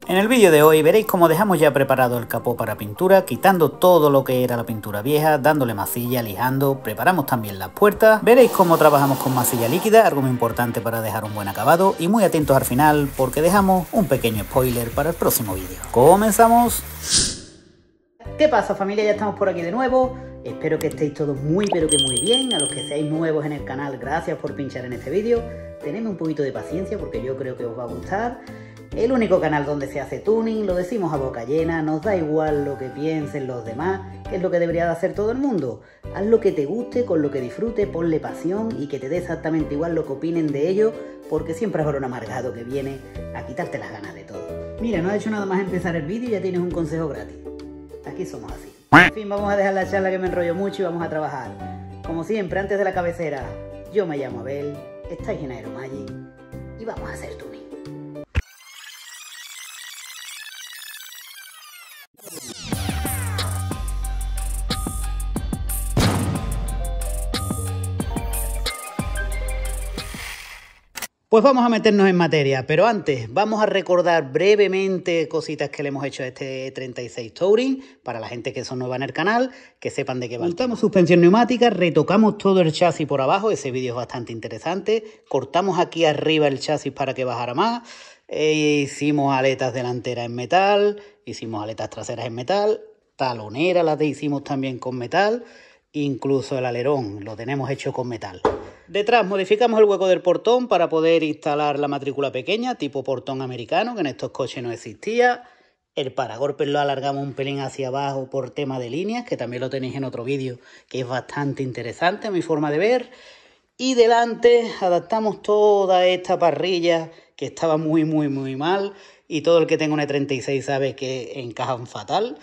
En el vídeo de hoy veréis cómo dejamos ya preparado el capó para pintura, quitando todo lo que era la pintura vieja, dándole masilla, lijando, preparamos también las puertas, veréis cómo trabajamos con masilla líquida, algo muy importante para dejar un buen acabado, y muy atentos al final porque dejamos un pequeño spoiler para el próximo vídeo. ¡Comenzamos! ¿Qué pasa, familia? Ya estamos por aquí de nuevo. Espero que estéis todos muy pero que muy bien. A los que seáis nuevos en el canal, gracias por pinchar en este vídeo. Tenedme un poquito de paciencia porque yo creo que os va a gustar. El único canal donde se hace tuning, lo decimos a boca llena, nos da igual lo que piensen los demás, que es lo que debería de hacer todo el mundo. Haz lo que te guste, con lo que disfrutes, ponle pasión y que te dé exactamente igual lo que opinen de ello, porque siempre habrá un amargado que viene a quitarte las ganas de todo. Mira, no has hecho nada más empezar el vídeo y ya tienes un consejo gratis. Aquí somos así. En fin, vamos a dejar la charla que me enrollo mucho y vamos a trabajar. Como siempre, antes de la cabecera, yo me llamo Abel, estáis en Aeromagic y vamos a hacer tuning. Pues vamos a meternos en materia, pero antes vamos a recordar brevemente cositas que le hemos hecho a este 36 Touring, para la gente que son nueva en el canal, que sepan de qué va. Montamos suspensión neumática, retocamos todo el chasis por abajo, ese vídeo es bastante interesante, cortamos aquí arriba el chasis para que bajara más, hicimos aletas delanteras en metal, hicimos aletas traseras en metal, taloneras las hicimos también con metal, incluso el alerón lo tenemos hecho con metal. Detrás modificamos el hueco del portón para poder instalar la matrícula pequeña, tipo portón americano, que en estos coches no existía. El paragolpes lo alargamos un pelín hacia abajo por tema de líneas, que también lo tenéis en otro vídeo, que es bastante interesante a mi forma de ver. Y delante adaptamos toda esta parrilla, que estaba muy mal, y todo el que tenga una E36 sabe que encajan fatal.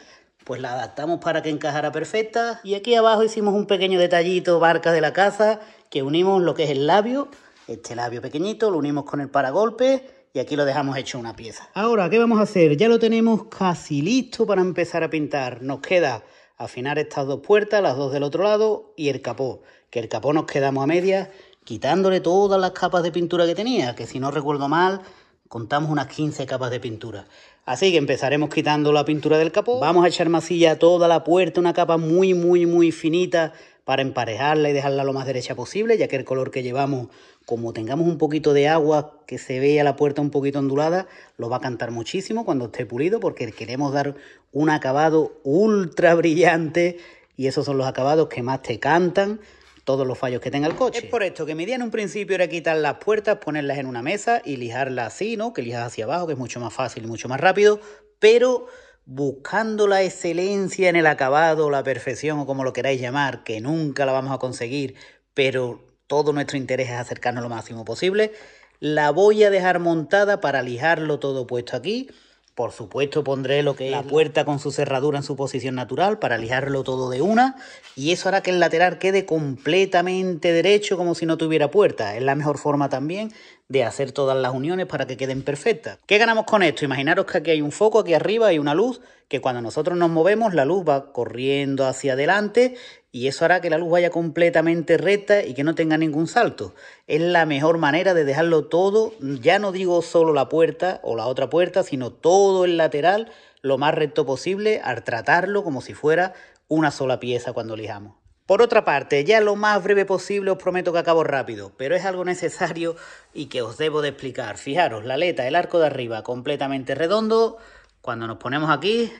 Pues la adaptamos para que encajara perfecta. Y aquí abajo hicimos un pequeño detallito, barca de la casa, que unimos lo que es el labio, este labio pequeñito, lo unimos con el paragolpe y aquí lo dejamos hecho una pieza. Ahora, ¿qué vamos a hacer? Ya lo tenemos casi listo para empezar a pintar. Nos queda afinar estas dos puertas, las dos del otro lado, y el capó. Que el capó nos quedamos a medias, quitándole todas las capas de pintura que tenía, que si no recuerdo mal, contamos unas 15 capas de pintura. Así que empezaremos quitando la pintura del capó. Vamos a echar masilla a toda la puerta, una capa muy finita para emparejarla y dejarla lo más derecha posible, ya que el color que llevamos, como tengamos un poquito de agua que se vea la puerta un poquito ondulada, lo va a cantar muchísimo cuando esté pulido, porque queremos dar un acabado ultra brillante y esos son los acabados que más te cantan todos los fallos que tenga el coche. Es por esto que mi idea en un principio era quitar las puertas, ponerlas en una mesa y lijarlas así, ¿no? Que lijas hacia abajo, que es mucho más fácil y mucho más rápido, pero buscando la excelencia en el acabado, la perfección o como lo queráis llamar, que nunca la vamos a conseguir, pero todo nuestro interés es acercarnos lo máximo posible, la voy a dejar montada para lijarlo todo puesto aquí. Por supuesto pondré lo que es la puerta con su cerradura en su posición natural para lijarlo todo de una y eso hará que el lateral quede completamente derecho como si no tuviera puerta. Es la mejor forma también de hacer todas las uniones para que queden perfectas. ¿Qué ganamos con esto? Imaginaros que aquí hay un foco, aquí arriba hay una luz, que cuando nosotros nos movemos la luz va corriendo hacia adelante y eso hará que la luz vaya completamente recta y que no tenga ningún salto. Es la mejor manera de dejarlo todo, ya no digo solo la puerta o la otra puerta, sino todo el lateral lo más recto posible al tratarlo como si fuera una sola pieza cuando lijamos. Por otra parte, ya lo más breve posible, os prometo que acabo rápido, pero es algo necesario y que os debo de explicar. Fijaros, la aleta, el arco de arriba completamente redondo. Cuando nos ponemos aquí,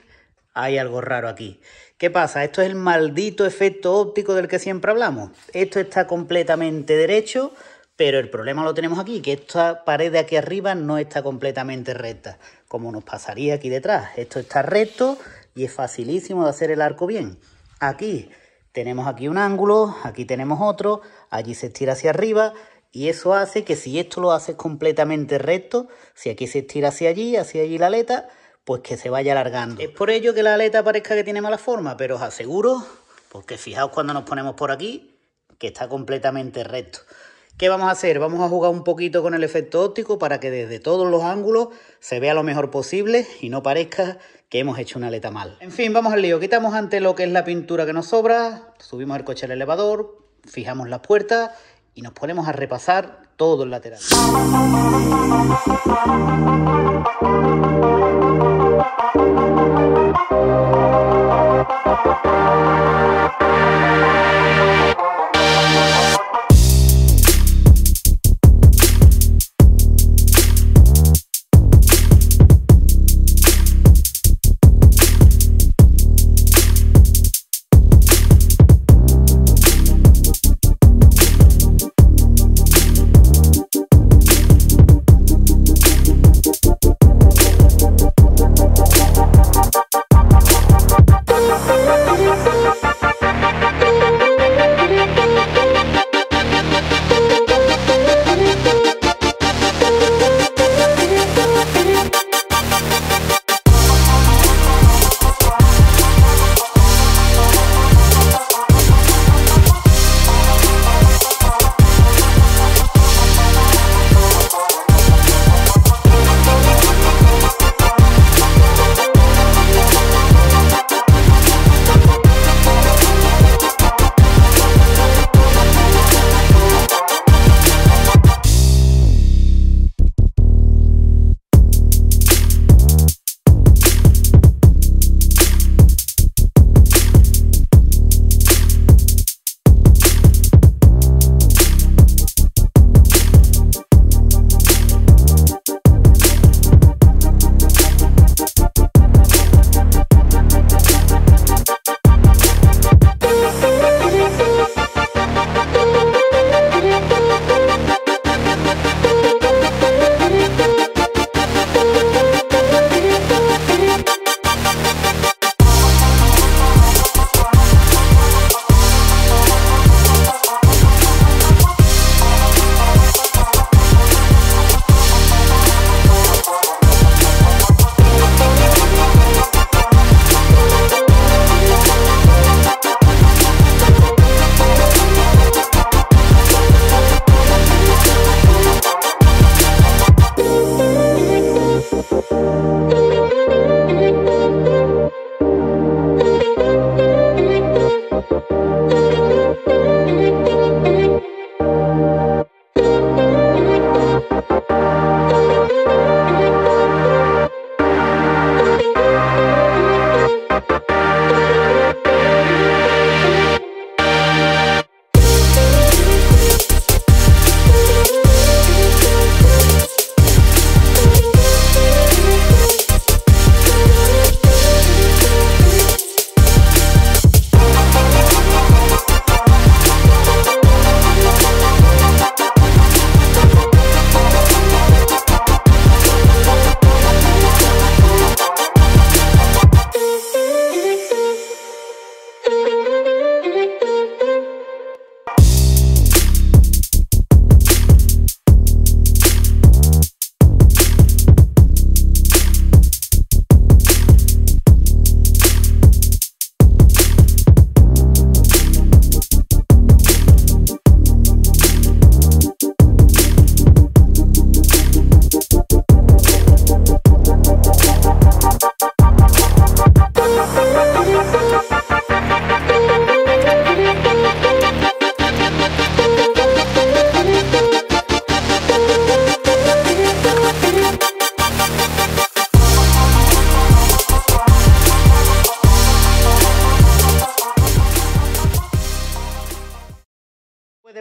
hay algo raro aquí. ¿Qué pasa? Esto es el maldito efecto óptico del que siempre hablamos. Esto está completamente derecho, pero el problema lo tenemos aquí, que esta pared de aquí arriba no está completamente recta, como nos pasaría aquí detrás. Esto está recto y es facilísimo de hacer el arco bien. Aquí tenemos aquí un ángulo, aquí tenemos otro, allí se estira hacia arriba y eso hace que si esto lo haces completamente recto, si aquí se estira hacia allí la aleta, pues que se vaya alargando. Es por ello que la aleta parezca que tiene mala forma, pero os aseguro, porque fijaos cuando nos ponemos por aquí, que está completamente recto. ¿Qué vamos a hacer? Vamos a jugar un poquito con el efecto óptico para que desde todos los ángulos se vea lo mejor posible y no parezca que hemos hecho una aleta mal. En fin, vamos al lío. Quitamos antes lo que es la pintura que nos sobra, subimos el coche al elevador, fijamos las puertas y nos ponemos a repasar todo el lateral.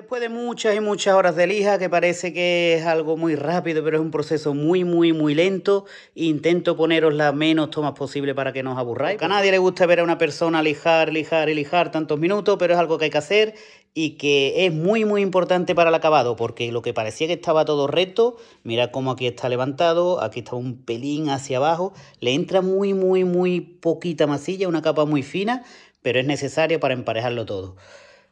Después de muchas y muchas horas de lija, que parece que es algo muy rápido, pero es un proceso muy lento, intento poneros las menos tomas posible para que no os aburráis. Porque a nadie le gusta ver a una persona lijar tantos minutos, pero es algo que hay que hacer y que es muy importante para el acabado, porque lo que parecía que estaba todo recto, mirad cómo aquí está levantado, aquí está un pelín hacia abajo, le entra muy poquita masilla, una capa muy fina, pero es necesaria para emparejarlo todo.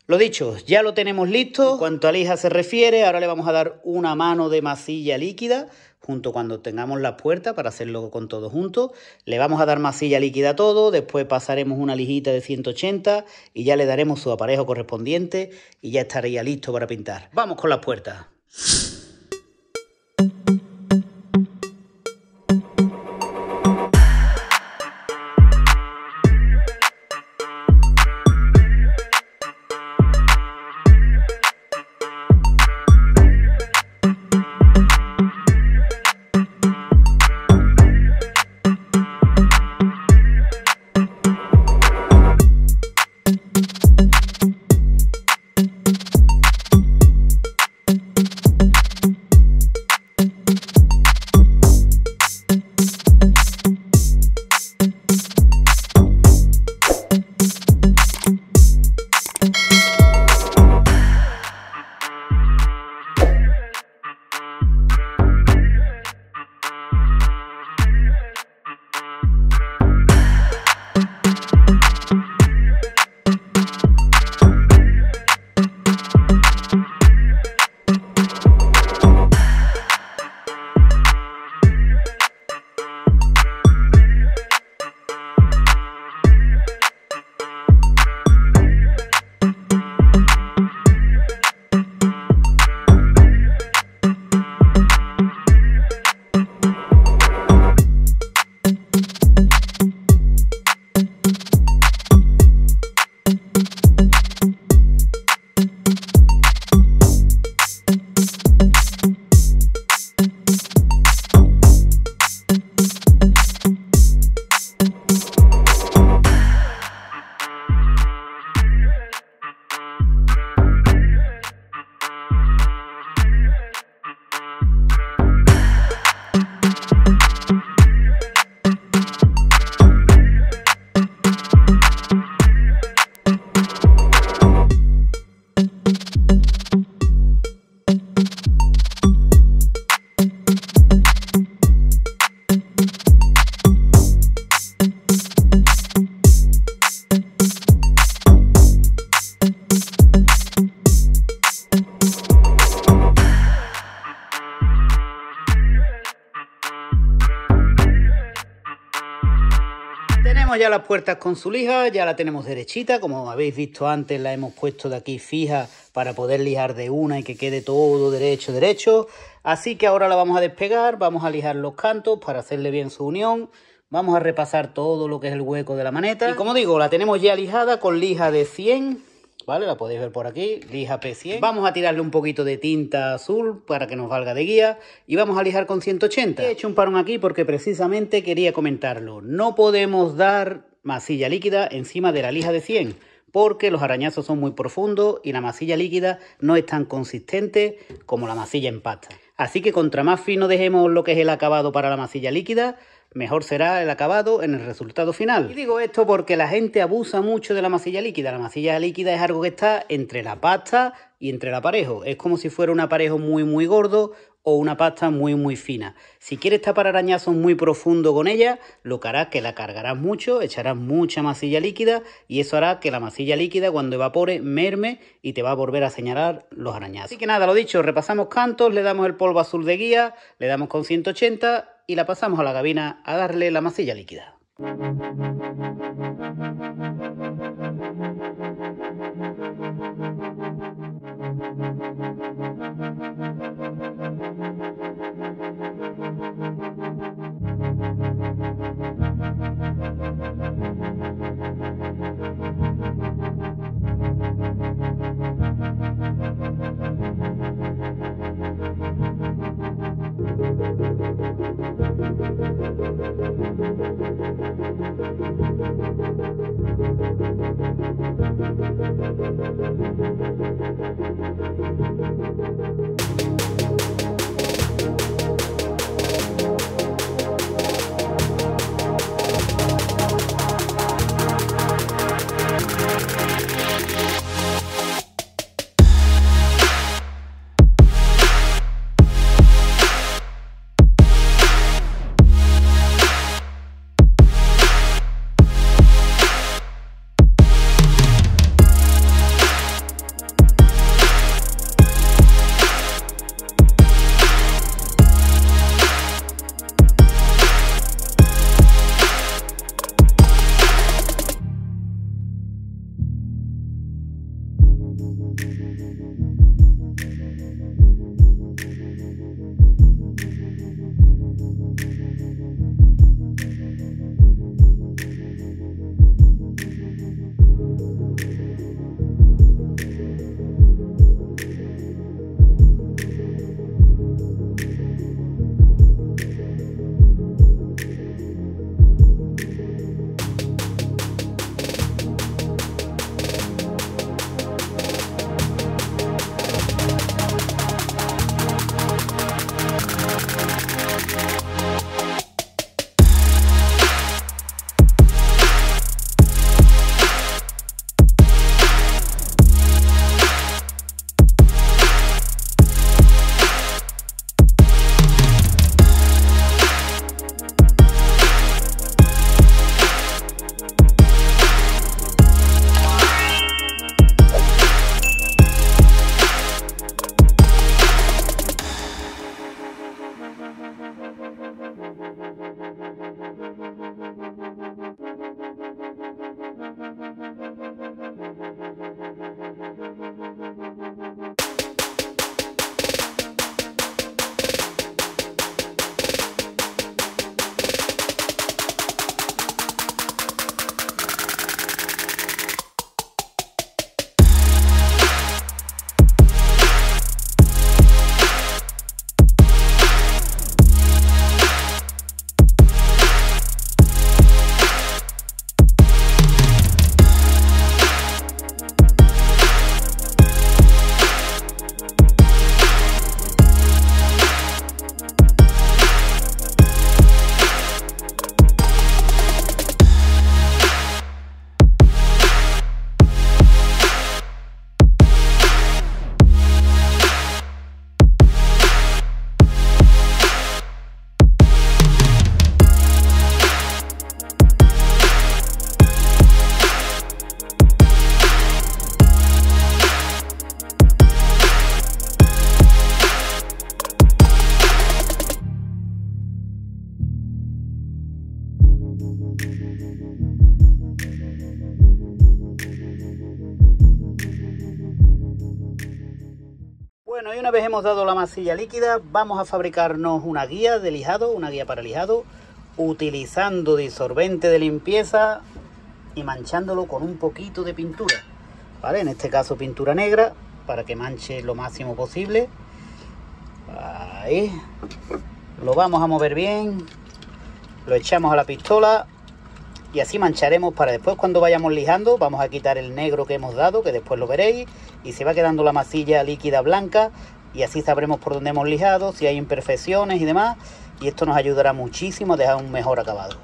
Lo dicho, ya lo tenemos listo. En cuanto a lija se refiere, ahora le vamos a dar una mano de masilla líquida, junto cuando tengamos las puertas, para hacerlo con todo junto. Le vamos a dar masilla líquida a todo, después pasaremos una lijita de 180 y ya le daremos su aparejo correspondiente y ya estaría listo para pintar. Vamos con las puertas. Tenemos ya las puertas con su lija, ya la tenemos derechita, como habéis visto antes la hemos puesto de aquí fija para poder lijar de una y que quede todo derecho. Así que ahora la vamos a despegar, vamos a lijar los cantos para hacerle bien su unión, vamos a repasar todo lo que es el hueco de la maneta. Y como digo, la tenemos ya lijada con lija de 100, ¿vale? La podéis ver por aquí, lija P100. Vamos a tirarle un poquito de tinta azul para que nos valga de guía y vamos a lijar con 180. He hecho un parón aquí porque precisamente quería comentarlo. No podemos dar masilla líquida encima de la lija de 100 porque los arañazos son muy profundos y la masilla líquida no es tan consistente como la masilla en pasta. Así que contra más fino dejemos lo que es el acabado para la masilla líquida, mejor será el acabado en el resultado final. Y digo esto porque la gente abusa mucho de la masilla líquida. La masilla líquida es algo que está entre la pasta y entre el aparejo. Es como si fuera un aparejo muy gordo o una pasta muy fina. Si quieres tapar arañazos muy profundos con ella, lo que hará es que la cargarás mucho, echarás mucha masilla líquida y eso hará que la masilla líquida cuando evapore merme y te va a volver a señalar los arañazos. Así que nada, lo dicho, repasamos cantos, le damos el polvo azul de guía, le damos con 180 y la pasamos a la gabina a darle la masilla líquida. Bueno, y una vez hemos dado la masilla líquida, vamos a fabricarnos una guía de lijado, una guía para lijado, utilizando disolvente de limpieza y manchándolo con un poquito de pintura, ¿vale? En este caso pintura negra, para que manche lo máximo posible. Ahí. Lo vamos a mover bien, lo echamos a la pistola y así mancharemos para después, cuando vayamos lijando, vamos a quitar el negro que hemos dado, que después lo veréis, y se va quedando la masilla líquida blanca, y así sabremos por dónde hemos lijado, si hay imperfecciones y demás, y esto nos ayudará muchísimo a dejar un mejor acabado.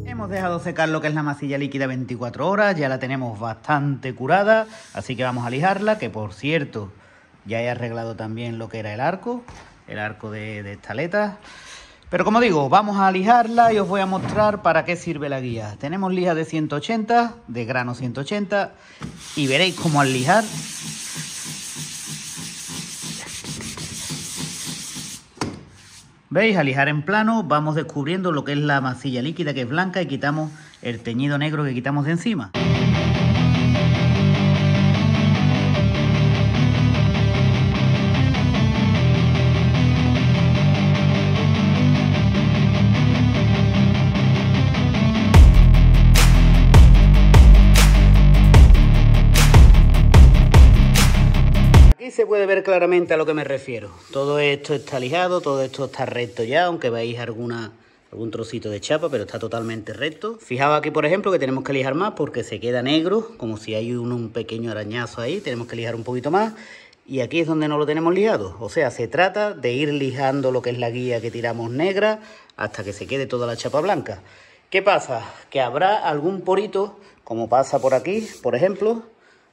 Hemos dejado secar lo que es la masilla líquida 24 horas, ya la tenemos bastante curada, así que vamos a lijarla, que por cierto, ya he arreglado también lo que era el arco de estaleta. Pero como digo, vamos a lijarla y os voy a mostrar para qué sirve la guía. Tenemos lija de 180, de grano 180, y veréis cómo al lijar ¿veis? Al lijar en plano vamos descubriendo lo que es la masilla líquida, que es blanca, y quitamos el teñido negro que quitamos de encima. Se puede ver claramente a lo que me refiero. Todo esto está lijado, todo esto está recto ya, aunque veis algún trocito de chapa, pero está totalmente recto. Fijaos aquí, por ejemplo, que tenemos que lijar más porque se queda negro, como si hay un pequeño arañazo ahí. Tenemos que lijar un poquito más, y aquí es donde no lo tenemos lijado. O sea, se trata de ir lijando lo que es la guía que tiramos negra hasta que se quede toda la chapa blanca. ¿Qué pasa? Que habrá algún porito, como pasa por aquí, por ejemplo.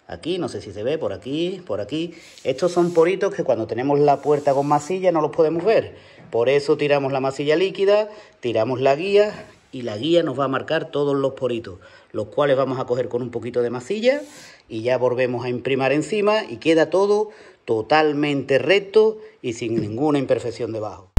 Aquí, no sé si se ve, por aquí, por aquí. Estos son poritos que cuando tenemos la puerta con masilla no los podemos ver. Por eso tiramos la masilla líquida, tiramos la guía, y la guía nos va a marcar todos los poritos, los cuales vamos a coger con un poquito de masilla y ya volvemos a imprimar encima y queda todo totalmente recto y sin ninguna imperfección debajo.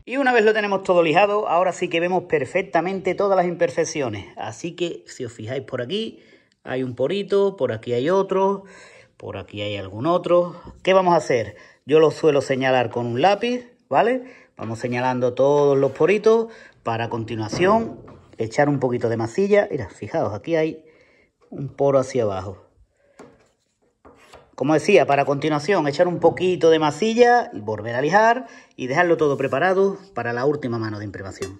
Y una vez lo tenemos todo lijado, ahora sí que vemos perfectamente todas las imperfecciones. Así que si os fijáis, por aquí hay un porito, por aquí hay otro, por aquí hay algún otro. ¿Qué vamos a hacer? Yo lo suelo señalar con un lápiz, ¿vale? Vamos señalando todos los poritos para a continuación echar un poquito de masilla. Mira, fijaos, aquí hay un poro hacia abajo. Como decía, para a continuación echar un poquito de masilla y volver a lijar y dejarlo todo preparado para la última mano de imprimación.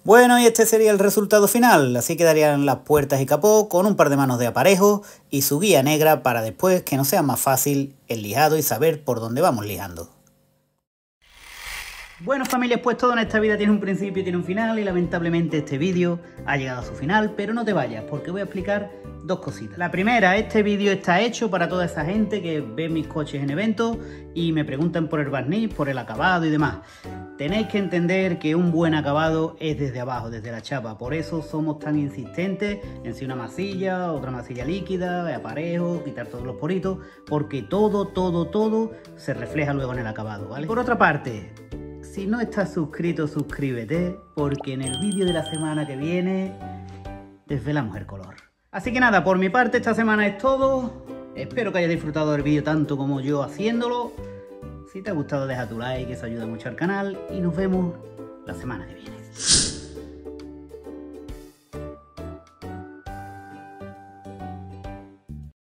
Bueno, y este sería el resultado final, así quedarían las puertas y capó con un par de manos de aparejo y su guía negra para después que nos sea más fácil el lijado y saber por dónde vamos lijando. Bueno, familia, pues todo en esta vida tiene un principio y tiene un final, y lamentablemente este vídeo ha llegado a su final, pero no te vayas porque voy a explicar dos cositas. La primera, este vídeo está hecho para toda esa gente que ve mis coches en eventos y me preguntan por el barniz, por el acabado y demás. Tenéis que entender que un buen acabado es desde abajo, desde la chapa. Por eso somos tan insistentes en si una masilla, otra masilla líquida, aparejo, quitar todos los poritos, porque todo se refleja luego en el acabado, ¿vale? Por otra parte, si no estás suscrito, suscríbete, porque en el vídeo de la semana que viene desvelamos el color. Así que nada, por mi parte esta semana es todo. Espero que hayas disfrutado del vídeo tanto como yo haciéndolo. Si te ha gustado, deja tu like, eso ayuda mucho al canal, y nos vemos la semana que viene.